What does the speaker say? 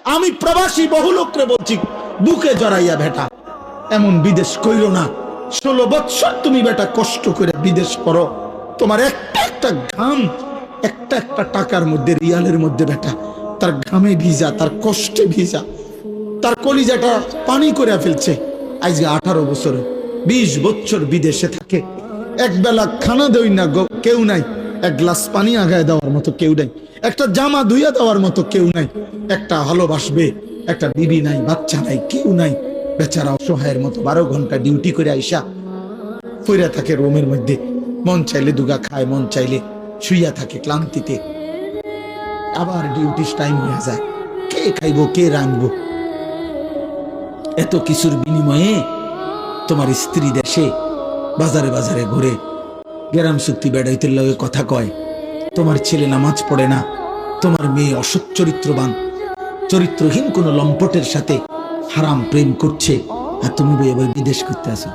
আমি প্রবাসী বহু লোকরে বলছি, বুকে জড়াইয়া বেটা এমন বিদেশ কইরো না। 16 বছর তুমি বেটা কষ্ট করে বিদেশ করো, তোমার একটা একটা ঘাম, একটা একটা টাকার মধ্যে, রিয়ালের মধ্যে বেটা তার ঘামে ভিজা, তার কষ্টে ভিজা, তার কলিজাটা পানি করে ফেলছে। আজকে 18 বছর 20 বছর বিদেশে থাকে, একবেলা খানা দেই না কেউ নাই, এক গ্লাস পানি আগায় দেওয়ার মতো কেউ নাই, একটা জামা ধুইয়া দেওয়ার মতো কেউ নাই, একটা ভালোবাসবে একটা বিবি নাই, বাচ্চা নাই, কেউ নাই। বেচারা অসহায়ের মতো 12 ঘন্টা ডিউটি করে আইসা পইরা থাকে রুমের মধ্যে, মন চাইলে দুগা খায়, মন চাইলে শুইয়া থাকে ক্লান্তিতে। আবার ডিউটি টাইম হয়ে যায়, কে খাইবো কে রাঁধবো? এত কিছুর বিনিময়ে তোমার স্ত্রী দেশে বাজারে বাজারে ঘুরে গ্রাম চুক্তি বেড়াইতে লগে কথা কয়, তোমার ছেলে নামাজ পড়ে না, তোমার মেয়ে অসৎ চরিত্রবান, চরিত্রহীন কোন লম্পটের সাথে হারাম প্রেম করছে, আর তুমি বিদেশ করতে আসো।